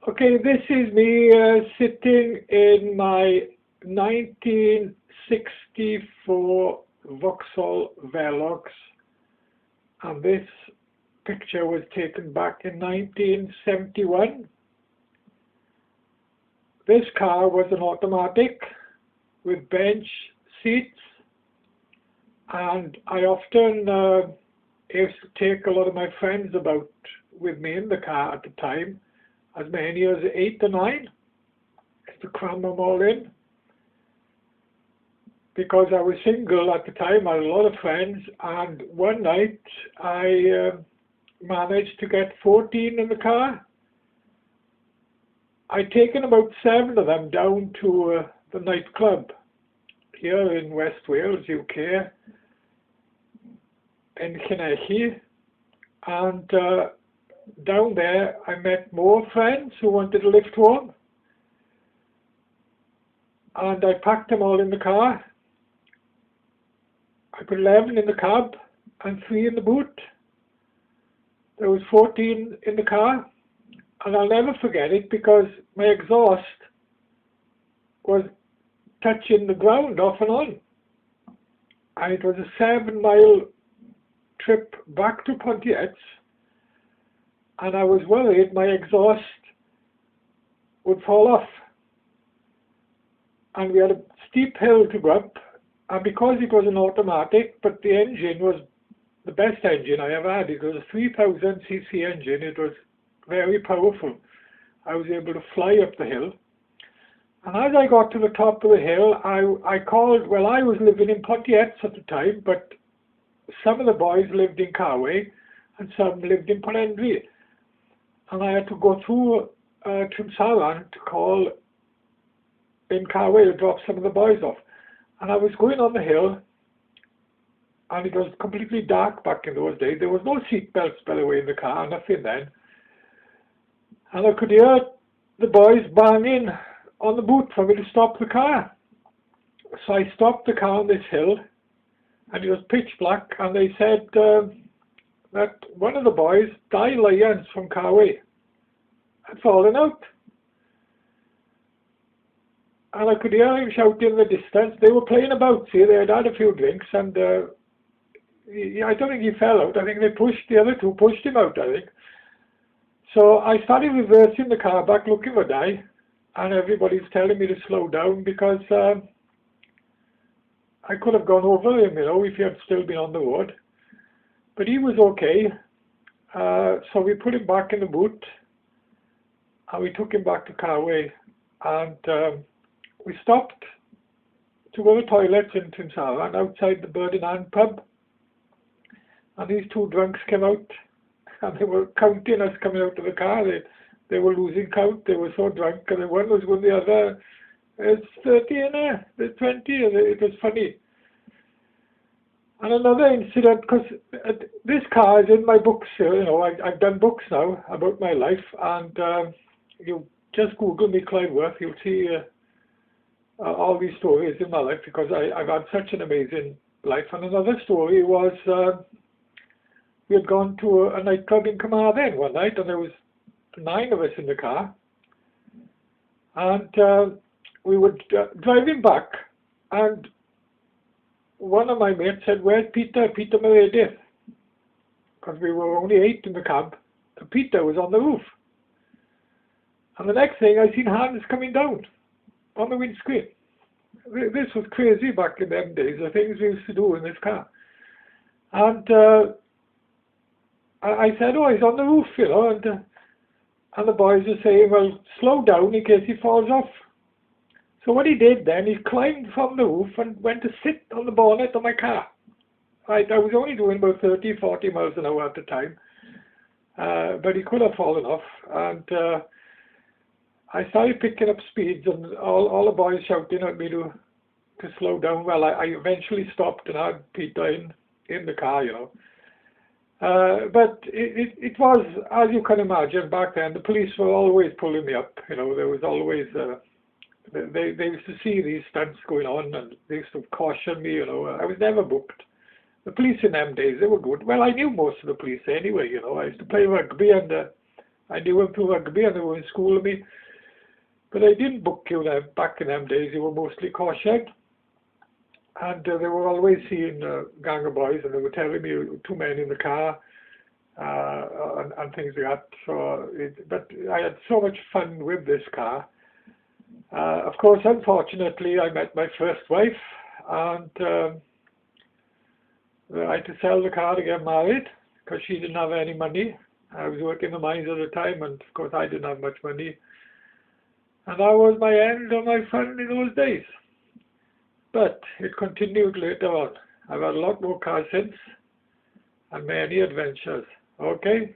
Okay, this is me sitting in my 1964 Vauxhall Velox, and this picture was taken back in 1971. This car was an automatic with bench seats, and I often used to take a lot of my friends about with me in the car at the time, as many as 8 or 9, to cram them all in. Because I was single at the time, I had a lot of friends, and one night I managed to get 14 in the car. I'd taken about 7 of them down to the nightclub here in West Wales, UK, in Llanelli, and down there I met more friends who wanted a lift home, and I packed them all in the car. I put 11 in the cab and 3 in the boot. There was 14 in the car, and I'll never forget it because my exhaust was touching the ground off and on, and it was a 7-mile trip back to Pontiats, and I was worried my exhaust would fall off, and we had a steep hill to go up, and because it was an automatic, but the engine was the best engine I ever had. It was a 3000cc engine. It was very powerful. I was able to fly up the hill, and as I got to the top of the hill, I called, well, I was living in Pontiats at the time, but some of the boys lived in Carway and some lived in Ponendri, and I had to go through Trimsaran to call in Carway to drop some of the boys off. And I was going on the hill, and it was completely dark back in those days. There was no seat belts, by the way, in the car, nothing then. And I could hear the boys banging on the boot for me to stop the car. So I stopped the car on this hill, and it was pitch black, and they said that one of the boys, Di Lyons from Carway, had fallen out. And I could hear him shouting in the distance. They were playing about, see, they had had a few drinks, and I don't think he fell out. I think the other two pushed him out, I think. So I started reversing the car back, looking for Di, and everybody's telling me to slow down because I could have gone over him, if he had still been on the road. But he was okay. So we put him back in the boot, and we took him back to Carway, and we stopped to go to the toilets in Trimsaran outside the Bird in Hand pub, and these 2 drunks came out, and they were counting us coming out of the car. They were losing count. They were so drunk, and one was going the other, it's 30 in there, there's 20, it was funny. And another incident, because this car is in my books, I've done books now about my life, and you just Google Me Clive Worth, you'll see all these stories in my life, because I've had such an amazing life. And another story was we had gone to a nightclub in Carmarthen one night, and there was 9 of us in the car, and we were driving back, and one of my mates said, "Where's Peter Meredith?" Because we were only 8 in the cab, and Peter was on the roof. And the next thing, I seen hands coming down on the windscreen. This was crazy back in them days, the things we used to do in this car. And I said, "Oh, he's on the roof, and the boys were saying, well, slow down in case he falls off." So what he did then, he climbed from the roof and went to sit on the bonnet of my car. Right, I was only doing about 30, 40 miles an hour at the time, but he could have fallen off, and I started picking up speeds, and all the boys shouting at me to slow down. Well, I eventually stopped and had Peter in the car, But it was, as you can imagine, back then, the police were always pulling me up. There was always, they used to see these stunts going on, and they used to caution me, I was never booked. The police in them days, they were good. Well, I knew most of the police anyway, I used to play rugby, and I knew them through rugby and they were in school with me. But I didn't book you them back in them days. They were mostly caution. And they were always seeing a gang of boys, and they were telling me too many in the car and things like that. So, but I had so much fun with this car. Of course, unfortunately, I met my first wife, and I had to sell the car to get married because she didn't have any money. I was working in the mines at the time, and of course, I didn't have much money. And that was my end of my fun in those days. But it continued later on. I've had a lot more cars since and many adventures. Okay?